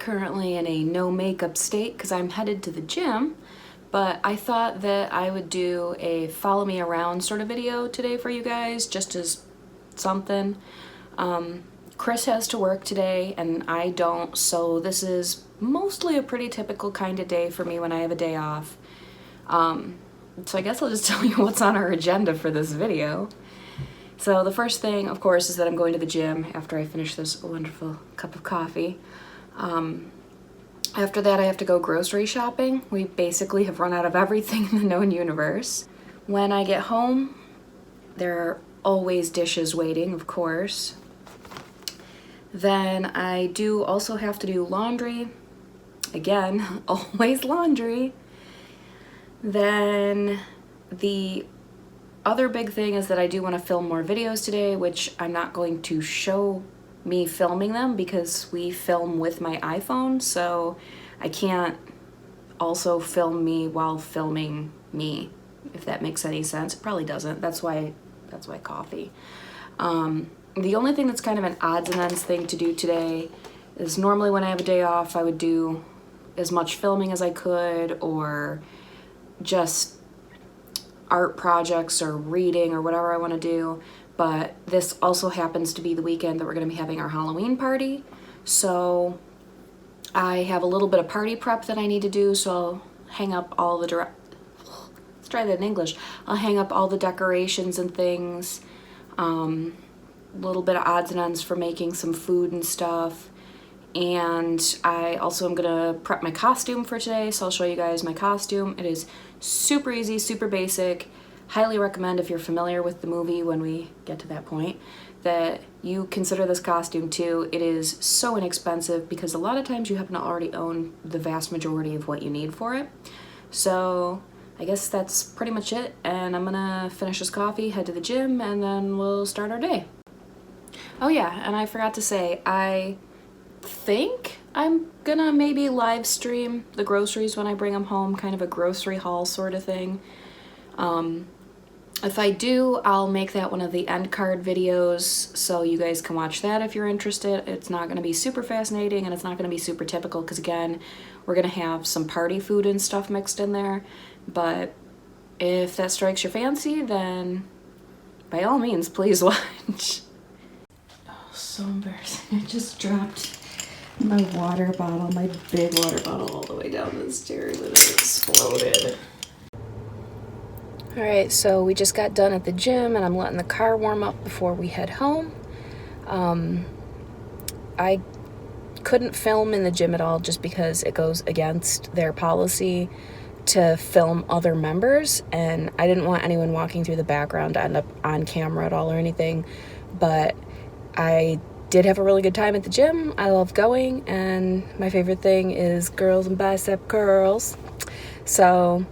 currently in a no makeup state because I'm headed to the gym, but I thought that I would do a follow me around sort of video today for you guys, just as something. Chris has to work today and I don't, so this is mostly a pretty typical kind of day for me when I have a day off. So I guess I'll just tell you what's on our agenda for this video. So the first thing, of course, is that I'm going to the gym after I finish this wonderful cup of coffee. After that, I have to go grocery shopping. We basically have run out of everything in the known universe. When I get home, there are always dishes waiting, of course. Then I do also have to do laundry. Again, always laundry. Then the other big thing is that I do want to film more videos today, which I'm not going to show me filming them because we film with my iPhone, so I can't also film me while filming me, if that makes any sense. It probably doesn't. That's why coffee. The only thing that's kind of an odds and ends thing to do today is normally when I have a day off, I would do as much filming as I could, or just art projects or reading or whatever I want to do. But this also happens to be the weekend that we're going to be having our Halloween party. So I have a little bit of party prep that I need to do, so I'll hang up all the let's try that in English. I'll hang up all the decorations and things. Little bit of odds and ends for making some food and stuff. And I also am gonna prep my costume for today, so I'll show you guys my costume. It is super easy, super basic. Highly recommend, if you're familiar with the movie when we get to that point, that you consider this costume too. It is so inexpensive because a lot of times you happen to already own the vast majority of what you need for it. So I guess that's pretty much it, and I'm gonna finish this coffee, head to the gym, and then we'll start our day. Oh yeah, and I forgot to say, I think I'm gonna maybe live stream the groceries when I bring them home, kind of a grocery haul sort of thing. If I do, I'll make that one of the end card videos, so you guys can watch that if you're interested. It's not gonna be super fascinating, and it's not gonna be super typical, because again, we're gonna have some party food and stuff mixed in there. But if that strikes your fancy, then by all means, please watch. Oh, so embarrassing. I just dropped my water bottle, my big water bottle, all the way down the stairs, and it exploded. Alright, so we just got done at the gym, and I'm letting the car warm up before we head home. I couldn't film in the gym at all just because it goes against their policy to film other members, and I didn't want anyone walking through the background to end up on camera at all or anything. But I did have a really good time at the gym. I love going, and my favorite thing is girls and bicep curls. So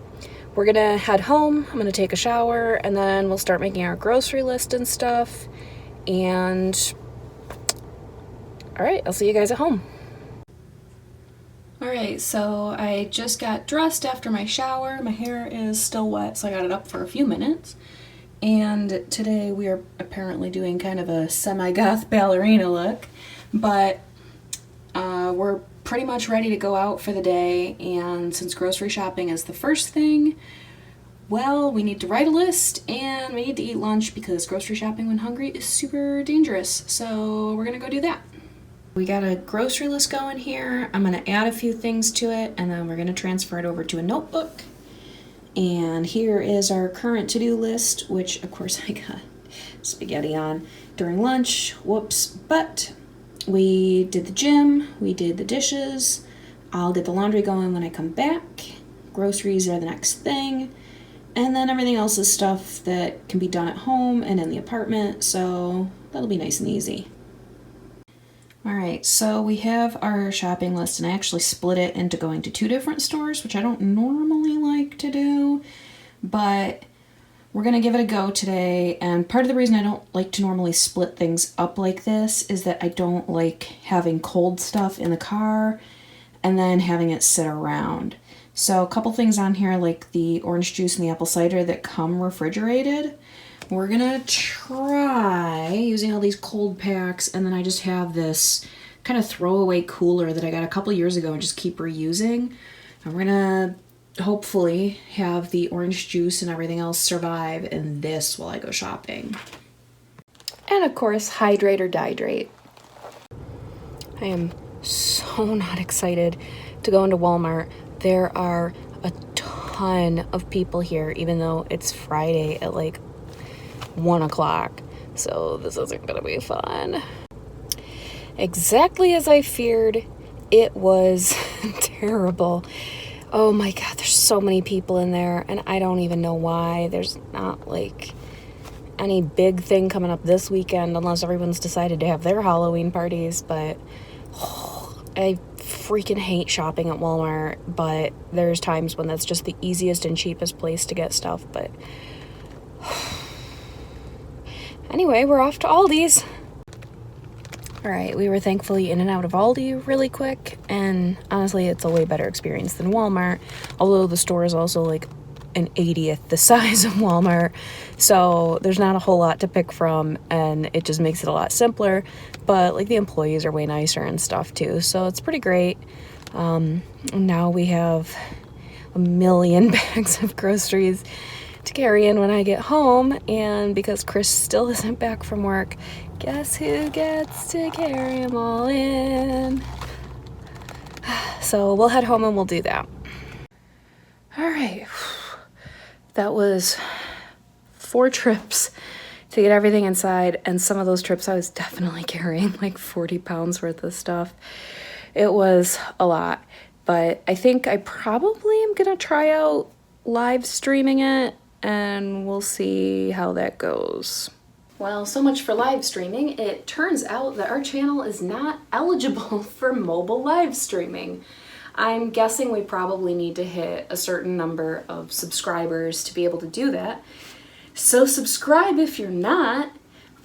we're gonna head home, I'm gonna take a shower, and then we'll start making our grocery list and stuff. And alright, I'll see you guys at home. Alright, so I just got dressed after my shower. My hair is still wet, so I got it up for a few minutes. And today we are apparently doing kind of a semi-goth ballerina look, but we're pretty much ready to go out for the day, and since grocery shopping is the first thing, well, we need to write a list and we need to eat lunch because grocery shopping when hungry is super dangerous, so we're gonna go do that. We got a grocery list going here. I'm gonna add a few things to it, and then we're gonna transfer it over to a notebook. And here is our current to-do list, which of course I got spaghetti on during lunch, whoops, but we did the gym, we did the dishes, I'll get the laundry going when I come back, groceries are the next thing, and then everything else is stuff that can be done at home and in the apartment, so that'll be nice and easy. Alright, so we have our shopping list, and I actually split it into going to 2 different stores, which I don't normally like to do, but we're going to give it a go today. And part of the reason I don't like to normally split things up like this is that I don't like having cold stuff in the car and then having it sit around. So a couple things on here, like the orange juice and the apple cider that come refrigerated. We're gonna try using all these cold packs, and then I just have this kind of throwaway cooler that I got a couple years ago and just keep reusing. And we're gonna hopefully have the orange juice and everything else survive in this while I go shopping. And of course, hydrate or dihydrate. I am so not excited to go into Walmart. There are a ton of people here, even though it's Friday at like 1 o'clock. So this isn't gonna be fun. Exactly as I feared, it was terrible. Oh my God, there's so many people in there, and I don't even know why. There's not like any big thing coming up this weekend unless everyone's decided to have their Halloween parties, but I freaking hate shopping at Walmart, but there's times when that's just the easiest and cheapest place to get stuff. But anyway, we're off to Aldi's. All right, we were thankfully in and out of Aldi really quick, and honestly, it's a way better experience than Walmart, although the store is also like an 80th the size of Walmart, so there's not a whole lot to pick from, and it just makes it a lot simpler, but like the employees are way nicer and stuff too, so it's pretty great. Now we have a million bags of groceries to carry in when I get home, and because Chris still isn't back from work, guess who gets to carry them all in? So we'll head home and we'll do that. All right, that was 4 trips to get everything inside, and some of those trips I was definitely carrying like 40 pounds worth of stuff. It was a lot, but I think I probably am gonna try out live streaming it, and we'll see how that goes. Well, so much for live streaming. It turns out that our channel is not eligible for mobile live streaming. I'm guessing we probably need to hit a certain number of subscribers to be able to do that. So subscribe if you're not.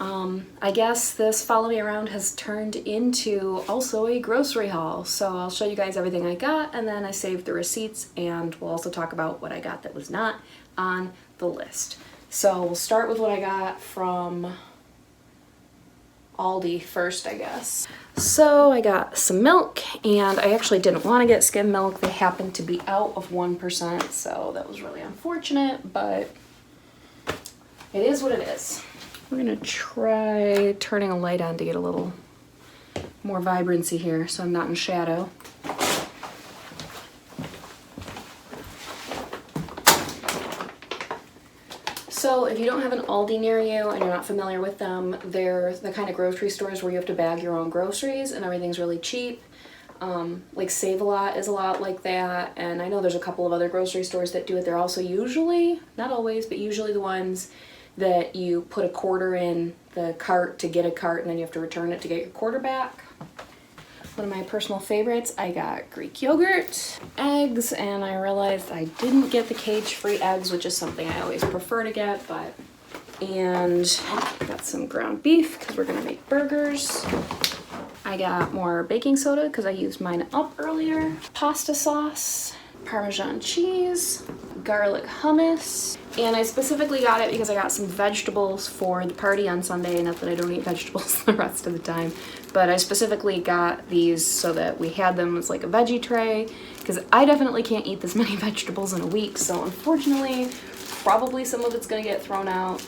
I guess this follow me around has turned into also a grocery haul. So I'll show you guys everything I got, and then I saved the receipts, and we'll also talk about what I got that was not on the list. So we'll start with what I got from Aldi first, I guess. So I got some milk, and I actually didn't want to get skim milk. They happened to be out of 1%, so that was really unfortunate, but it is what it is. We're gonna try turning a light on to get a little more vibrancy here so I'm not in shadow. So if you don't have an Aldi near you and you're not familiar with them, they're the kind of grocery stores where you have to bag your own groceries and everything's really cheap. Like Save-A-Lot is a lot like that, and I know there's a couple of other grocery stores that do it. They're also usually, not always, but usually the ones that you put a quarter in the cart to get a cart, and then you have to return it to get your quarter back. One of my personal favorites, I got Greek yogurt, eggs, and I realized I didn't get the cage-free eggs, which is something I always prefer to get, and got some ground beef because we're gonna make burgers. I got more baking soda because I used mine up earlier, pasta sauce, Parmesan cheese, garlic hummus, and I specifically got it because I got some vegetables for the party on Sunday. Not that I don't eat vegetables the rest of the time, but I specifically got these so that we had them as like a veggie tray, because I definitely can't eat this many vegetables in a week, so unfortunately probably some of it's gonna get thrown out.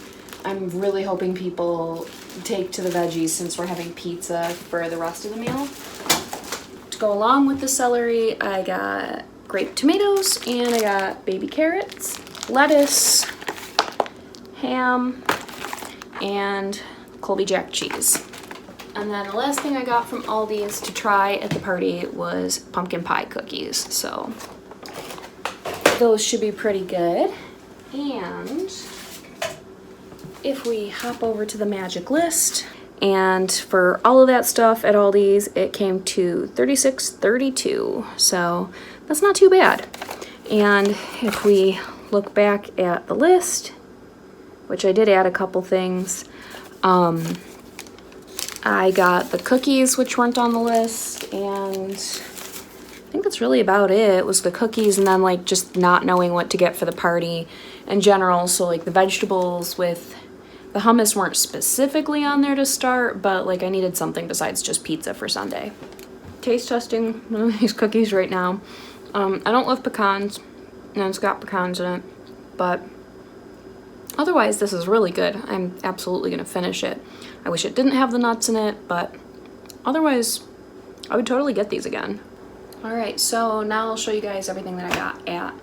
I'm really hoping people take to the veggies since we're having pizza for the rest of the meal. To go along with the celery, I got grape tomatoes, and I got baby carrots, lettuce, ham, and Colby Jack cheese. And then the last thing I got from Aldi's to try at the party was pumpkin pie cookies. So those should be pretty good. And if we hop over to the magic list, and for all of that stuff at Aldi's, it came to $36.32. So that's not too bad. And if we look back at the list, which I did add a couple things, I got the cookies, which weren't on the list, and I think that's really about it. It was the cookies, and then like just not knowing what to get for the party in general. So like the vegetables with The hummus weren't specifically on there to start, but like I needed something besides just pizza for Sunday. Taste testing one of these cookies right now. I don't love pecans, and it's got pecans in it, but otherwise this is really good. I'm absolutely gonna finish it. I wish it didn't have the nuts in it, but otherwise I would totally get these again. All right, so now I'll show you guys everything that I got at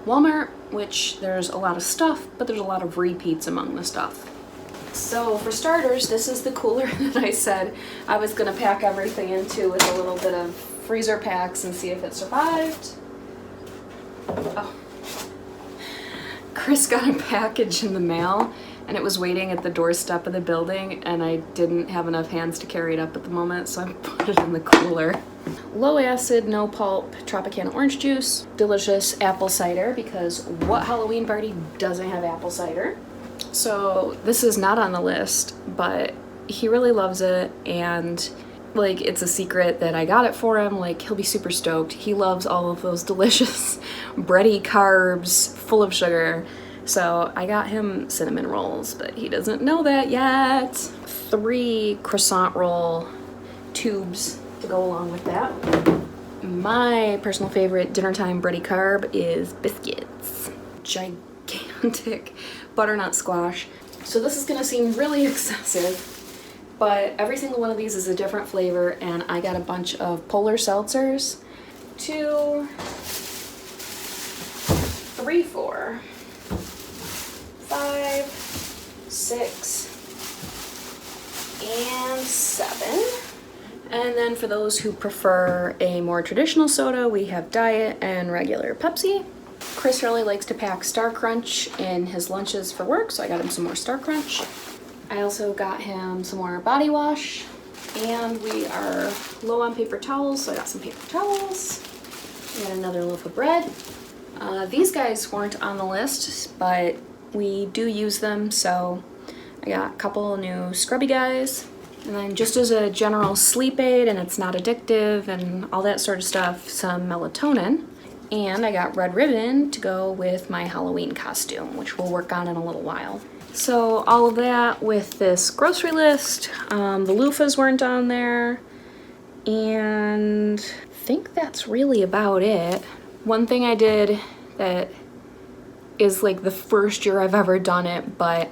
Walmart, which there's a lot of stuff, but there's a lot of repeats among the stuff. So for starters, this is the cooler that I said I was gonna pack everything into with a little bit of freezer packs and see if it survived. Oh. Chris got a package in the mail and it was waiting at the doorstep of the building, and I didn't have enough hands to carry it up at the moment, so I put it in the cooler. Low acid, no pulp, Tropicana orange juice, delicious apple cider, because what Halloween party doesn't have apple cider? So this is not on the list, but he really loves it, and like it's a secret that I got it for him. Like he'll be super stoked. He loves all of those delicious bready carbs full of sugar. So I got him cinnamon rolls, but he doesn't know that yet. 3 croissant roll tubes to go along with that. My personal favorite dinner time bready carb is biscuits. Gigantic butternut squash. So this is gonna seem really excessive, but every single one of these is a different flavor, and I got a bunch of polar seltzers. 2, 3, 4, 5, 6, and 7. And then for those who prefer a more traditional soda, we have Diet and regular Pepsi. Chris really likes to pack Star Crunch in his lunches for work, so I got him some more Star Crunch. I also got him some more body wash, and we are low on paper towels, so I got some paper towels. We got another loaf of bread. These guys weren't on the list, but we do use them, so I got a couple new scrubby guys. And then just as a general sleep aid, and it's not addictive and all that sort of stuff, some melatonin. And I got red ribbon to go with my Halloween costume, which we'll work on in a little while. So all of that with this grocery list. The loofahs weren't on there, and I think that's really about it. One thing I did that is like the first year I've ever done it, but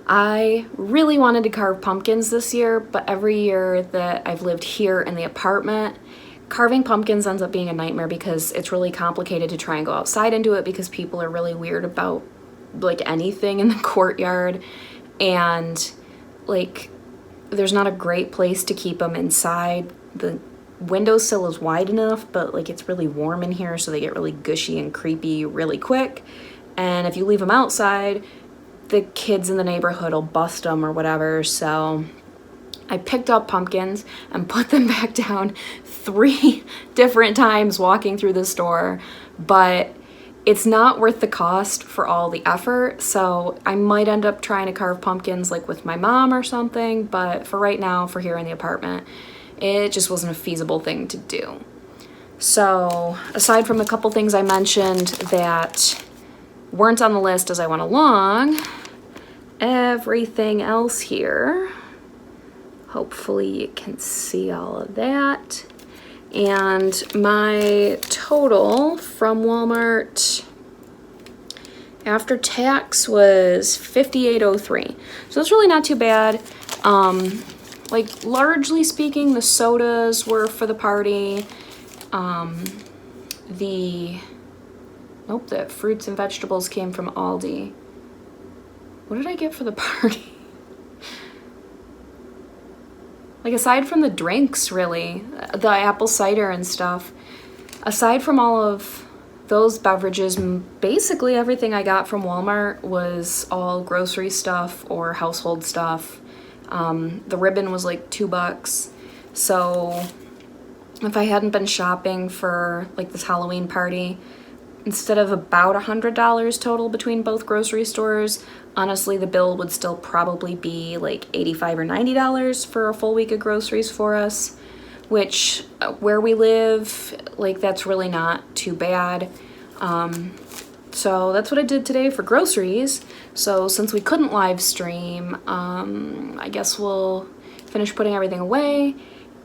I really wanted to carve pumpkins this year, but every year that I've lived here in the apartment, carving pumpkins ends up being a nightmare because it's really complicated to try and go outside and do it because people are really weird about like anything in the courtyard, and like there's not a great place to keep them inside. The windowsill is wide enough, but like it's really warm in here, so they get really gushy and creepy really quick. And if you leave them outside, the kids in the neighborhood will bust them or whatever. So I picked up pumpkins and put them back down 3 different times walking through the store, but it's not worth the cost for all the effort. So I might end up trying to carve pumpkins like with my mom or something, but for right now, for here in the apartment, it just wasn't a feasible thing to do. So aside from a couple things I mentioned that weren't on the list as I went along, everything else here, hopefully you can see all of that. And my total from Walmart after tax was $58.03. So that's really not too bad. Like largely speaking, the sodas were for the party. The fruits and vegetables came from Aldi. What did I get for the party? Like aside from the drinks, really, the apple cider and stuff, aside from all of those beverages, basically everything I got from Walmart was all grocery stuff or household stuff. The ribbon was like $2. So if I hadn't been shopping for like this Halloween party, instead of about $100 total between both grocery stores, honestly, the bill would still probably be like $85 or $90 for a full week of groceries for us, which where we live, like that's really not too bad. So that's what I did today for groceries. So since we couldn't live stream, I guess we'll finish putting everything away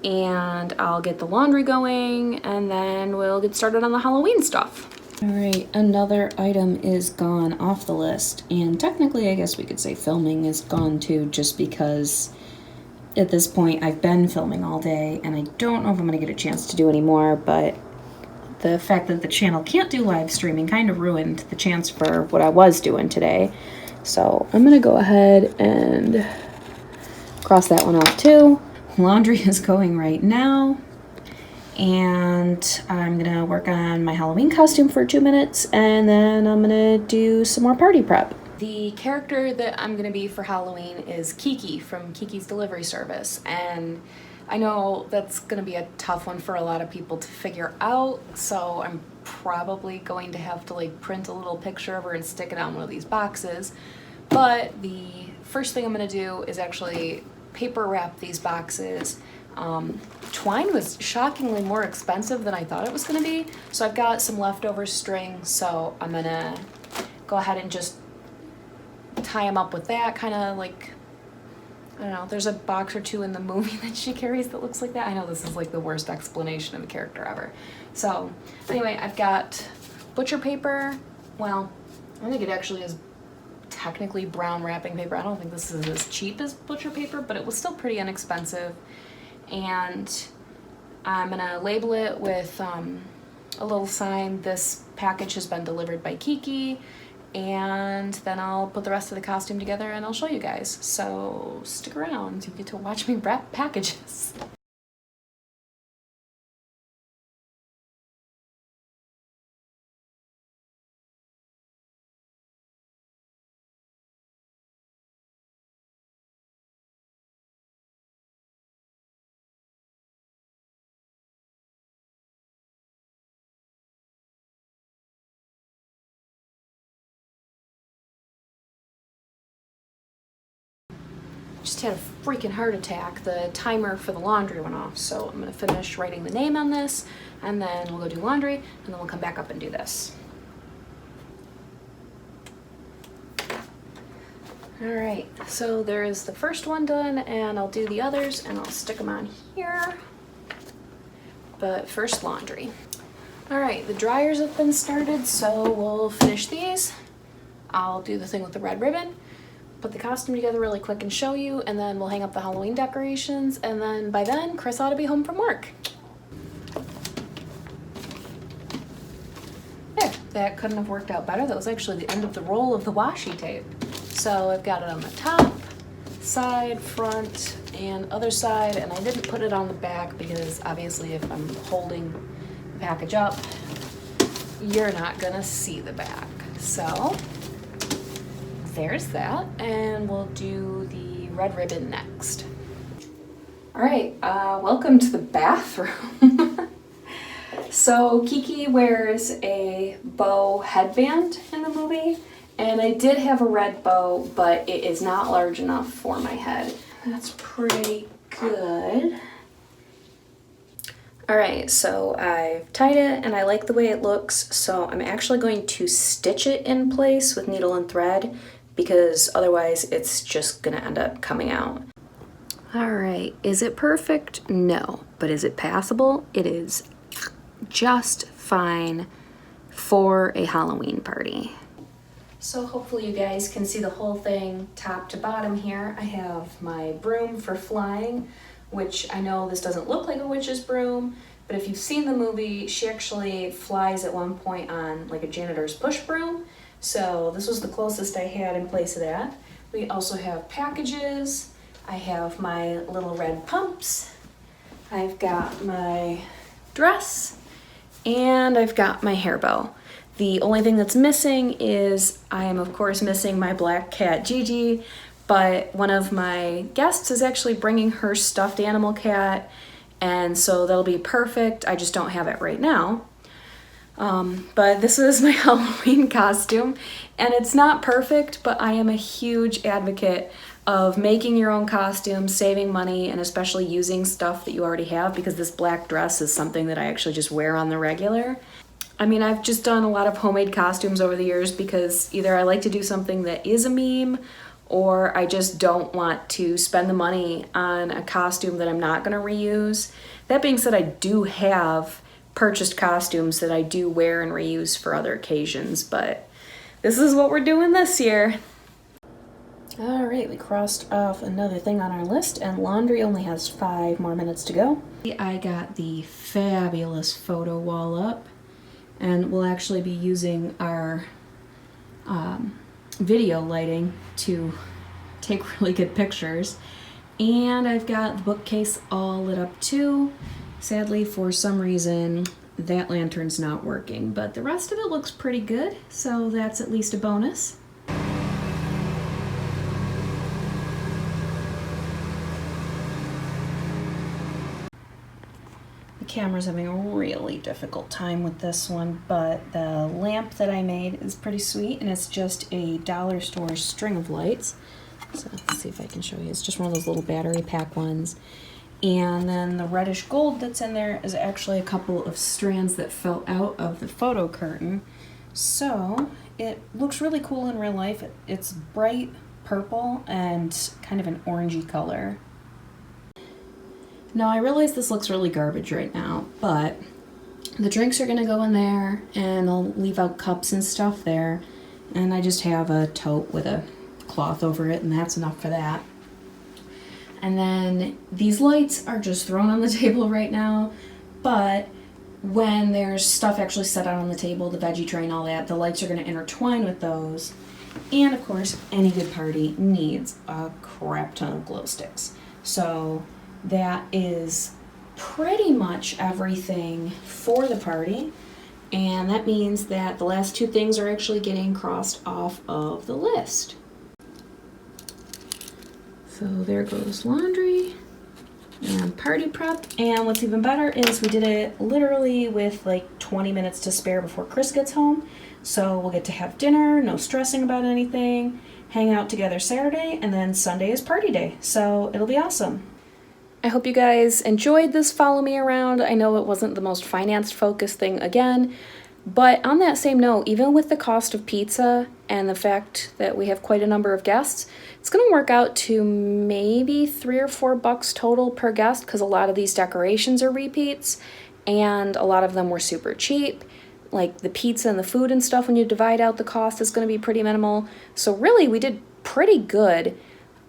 and I'll get the laundry going and then we'll get started on the Halloween stuff. All right, another item is gone off the list, and technically I guess we could say filming is gone too, just because at this point I've been filming all day and I don't know if I'm gonna get a chance to do any more, but the fact that the channel can't do live streaming kind of ruined the chance for what I was doing today. So I'm gonna go ahead and cross that one off too. Laundry is going right now. And I'm gonna work on my Halloween costume for 2 minutes and then I'm gonna do some more party prep. The character that I'm gonna be for Halloween is Kiki from Kiki's Delivery Service, and I know that's gonna be a tough one for a lot of people to figure out, so I'm probably going to have to like print a little picture of her and stick it on one of these boxes. But the first thing I'm gonna do is actually paper wrap these boxes. Twine was shockingly more expensive than I thought it was going to be, so I've got some leftover string, so I'm gonna go ahead and just tie them up with that, kind of like, I don't know, there's a box or two in the movie that she carries that looks like that. I know this is like the worst explanation of a character ever. So anyway, I've got butcher paper. Well, I think it actually is technically brown wrapping paper. I don't think this is as cheap as butcher paper, but it was still pretty inexpensive. And I'm gonna label it with a little sign, "This package has been delivered by Kiki," and then I'll put the rest of the costume together and I'll show you guys. So stick around, you get to watch me wrap packages. Just had a freaking heart attack. The timer for the laundry went off, so I'm gonna finish writing the name on this and then we'll go do laundry and then we'll come back up and do this. All right, so there is the first one done and I'll do the others and I'll stick them on here. But first, laundry. All right, the dryers have been started, so we'll finish these. I'll do the thing with the red ribbon, put the costume together really quick and show you, and then we'll hang up the Halloween decorations, and then by then, Chris ought to be home from work. There, that couldn't have worked out better. That was actually the end of the roll of the washi tape. So I've got it on the top, side, front, and other side, and I didn't put it on the back because obviously if I'm holding the package up, you're not gonna see the back. So there's that, and we'll do the red ribbon next. All right, welcome to the bathroom. So Kiki wears a bow headband in the movie, and I did have a red bow, but it is not large enough for my head. That's pretty good. All right, so I've tied it and I like the way it looks, so I'm actually going to stitch it in place with needle and thread because otherwise it's just gonna end up coming out. All right, is it perfect? No, but is it passable? It is just fine for a Halloween party. So hopefully you guys can see the whole thing top to bottom here. I have my broom for flying, which I know this doesn't look like a witch's broom, but if you've seen the movie, she actually flies at one point on like a janitor's push broom. So this was the closest I had in place of that. We also have packages. I have my little red pumps. I've got my dress, and I've got my hair bow. The only thing that's missing is I am of course missing my black cat Gigi, but one of my guests is actually bringing her stuffed animal cat, and so that'll be perfect. I just don't have it right now. But this is my Halloween costume, and it's not perfect, but I am a huge advocate of making your own costumes, saving money, and especially using stuff that you already have, because this black dress is something that I actually just wear on the regular. I mean, I've just done a lot of homemade costumes over the years because either I like to do something that is a meme, or I just don't want to spend the money on a costume that I'm not going to reuse. That being said, I do have purchased costumes that I do wear and reuse for other occasions, but this is what we're doing this year. All right, we crossed off another thing on our list, and laundry only has 5 more minutes to go. I got the fabulous photo wall up, and we'll actually be using our video lighting to take really good pictures. And I've got the bookcase all lit up too. Sadly, for some reason, that lantern's not working, but the rest of it looks pretty good, so that's at least a bonus. The camera's having a really difficult time with this one, but the lamp that I made is pretty sweet, and it's just a dollar store string of lights. So let's see if I can show you. It's just one of those little battery pack ones. And then the reddish gold that's in there is actually a couple of strands that fell out of the photo curtain. So it looks really cool in real life. It's bright purple and kind of an orangey color. Now I realize this looks really garbage right now, but the drinks are gonna go in there and I'll leave out cups and stuff there. And I just have a tote with a cloth over it, and that's enough for that. And then these lights are just thrown on the table right now, but when there's stuff actually set out on the table, the veggie tray and all that, the lights are going to intertwine with those. And of course, any good party needs a crap ton of glow sticks. So that is pretty much everything for the party. And that means that the last 2 things are actually getting crossed off of the list. So there goes laundry and party prep. And what's even better is we did it literally with like 20 minutes to spare before Chris gets home. So we'll get to have dinner, no stressing about anything, hang out together Saturday, and then Sunday is party day. So it'll be awesome. I hope you guys enjoyed this follow me around. I know it wasn't the most finance focused thing again, but on that same note, even with the cost of pizza and the fact that we have quite a number of guests, it's going to work out to maybe $3 or $4 total per guest, because a lot of these decorations are repeats and a lot of them were super cheap. Like the pizza and the food and stuff, when you divide out the cost, is going to be pretty minimal. So really, we did pretty good.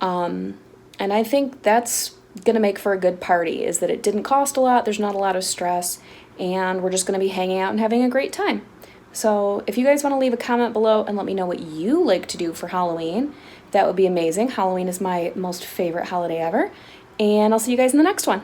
And I think that's going to make for a good party, is that it didn't cost a lot, there's not a lot of stress, and we're just going to be hanging out and having a great time. So if you guys want to leave a comment below and let me know what you like to do for Halloween, that would be amazing. Halloween is my most favorite holiday ever, and I'll see you guys in the next one.